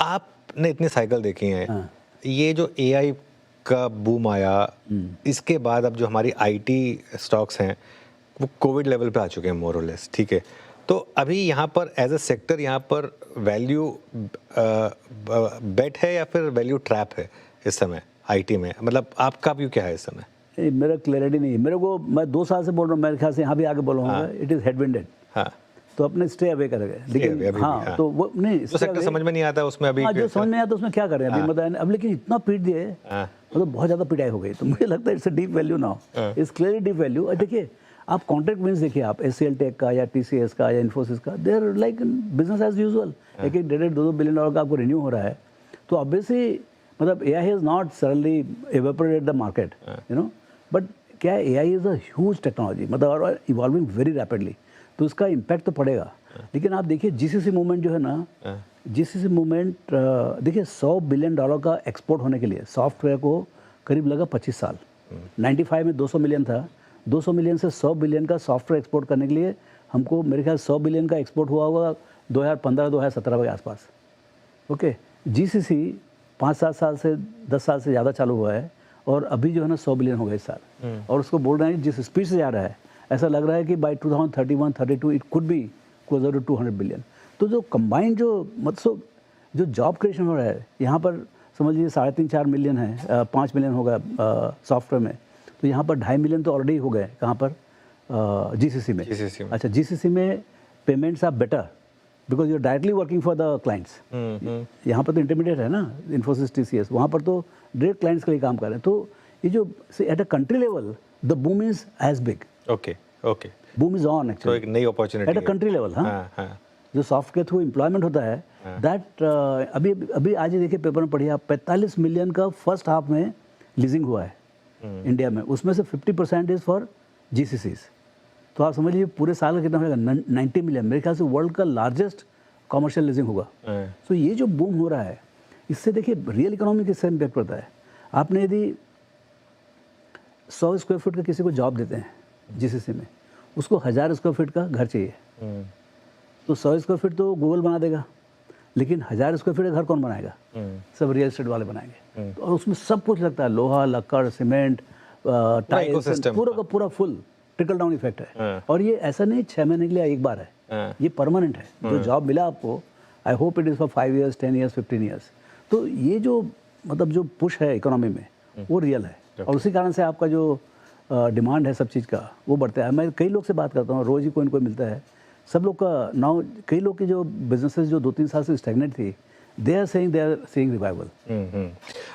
आपने इतनी साइकिल देखी हैं, हाँ। ये जो एआई का बूम आया, इसके बाद अब जो हमारी आईटी स्टॉक्स हैं वो कोविड लेवल पे आ चुके हैं मोर और लेस, ठीक है। तो अभी यहाँ पर एज अ सेक्टर यहाँ पर वैल्यू बेट है या फिर वैल्यू ट्रैप है इस समय आईटी में? मतलब आपका व्यू क्या है इस समय? मेरा क्लैरिटी नहीं है मेरे को। मैं 2 साल से बोल रहा हूँ, मेरे ख्याल से यहाँ भी आगे बोलूँगा, इट इज़ हेडविंडेड। हाँ, तो अपने स्टे अवे करेंगे, लेकिन हाँ, तो वो नहीं जो सेक्टर समझ में नहीं आता उसमें अभी, हाँ, जो समझ में नहीं आता उसमें क्या करें अभी, मतलब अब लेकिन इतना पीट दिए, मतलब बहुत ज़्यादा पिटाई हो गई। तो मुझे लगता है it's a deep value now, it's clearly deep value. और देखिए आप कॉन्ट्रैक्ट विन्स देखिए, आप एचसीएल टेक का या टीसीएस का या इन्फोसिस का, they are like business as usual. एक $1.5-2 बिलियन का आपको रिन्यू हो रहा है। तो ऑब्वियसली मतलब AI has not suddenly evaporated the market, you know, but क्या AI is a huge technology, मतलब और इवॉल्विंग वेरी रैपिडली, तो उसका इम्पैक्ट तो पड़ेगा। लेकिन आप देखिए जीसीसी मूवमेंट जो है ना, जीसीसी मूवमेंट देखिए $100 बिलियन का एक्सपोर्ट होने के लिए सॉफ्टवेयर को करीब लगा 25 साल। 95 में 200 मिलियन था, 200 मिलियन से 100 बिलियन का सॉफ्टवेयर एक्सपोर्ट करने के लिए हमको मेरे ख्याल 100 बिलियन का एक्सपोर्ट हुआ होगा 2015-2017 के आसपास। ओके, जीसीसी 5-7 साल से 10 साल से ज़्यादा चालू हुआ है और अभी जो है ना 100 बिलियन हो गए इस साल। और उसको बोल रहे हैं जिस स्पीड से जा रहा है, ऐसा लग रहा है कि by 2031-32 it could be closer to 200 billion. तो जो कंबाइंड जो मतलब जो जॉब क्रिएशन हो रहा है यहाँ पर, समझ लीजिए 3.5-4 मिलियन है, 5 मिलियन होगा सॉफ्टवेयर में, तो यहाँ पर 2.5 मिलियन तो ऑलरेडी हो गए। कहाँ पर? जीसीसी में। अच्छा, जीसीसी में payments are better because you are directly working for the clients. यहाँ पर तो इंटरमीडिएट है ना, इन्फोसिस टीसीएस, वहाँ पर तो डायरेक्ट क्लाइंट्स के लिए काम कर रहे हैं। तो ये जो at a country level the boom is as big. Okay, okay, boom is on actually, तो एक नई opportunity at a country level. हाँ, जो सॉफ्ट के थ्रू एम्प्लॉयमेंट होता है, दैट अभी आज ही देखिए पेपर में पढ़िए आप, 45 मिलियन का फर्स्ट हाफ में लीजिंग हुआ है इंडिया में, उसमें से 50% इज फॉर जीसीसीज। तो आप समझ लीजिए पूरे साल का कितना होगा, 90 मिलियन। मेरे ख्याल से वर्ल्ड का लार्जेस्ट कॉमर्शियल लीजिंग होगा। तो ये जो बूम हो रहा है, इससे देखिए रियल इकोनॉमी किससे इम्पैक्ट पड़ता है। आपने यदि 100 स्क्वायर फीट का किसी को जॉब देते हैं जीसीसी में, उसको 1000 स्क्वायर फीट का घर चाहिए, तो 100 स्क्वायर फीट तो गूगल बना देगा, लेकिन 1000 स्क्वायर फीट का घर कौन बनाएगा? सब रियल एस्टेट वाले बनाएंगे। तो और उसमें सब कुछ लगता है, लोहा, लक्कड़, सीमेंट, टाइल्स, पूरा का पूरा फुल ट्रिकल डाउन इफेक्ट है। और ये ऐसा नहीं 6 महीने के लिए एक बार है, ये परमानेंट है। जो जॉब मिला आपको, I hope it is for 5 years, 10 years, 15 years. तो ये जो मतलब जो पुश है इकोनॉमी में, वो रियल है। और उसी कारण से आपका जो डिमांड है सब चीज़ का, वो बढ़ता है। मैं कई लोग से बात करता हूँ, रोज़ ही कोई न कोई मिलता है, सब लोग का नाउ, कई लोग की जो बिजनेसेस जो 2-3 साल से स्टैग्नेंट थी, दे आर सेइंग रिवाइवल।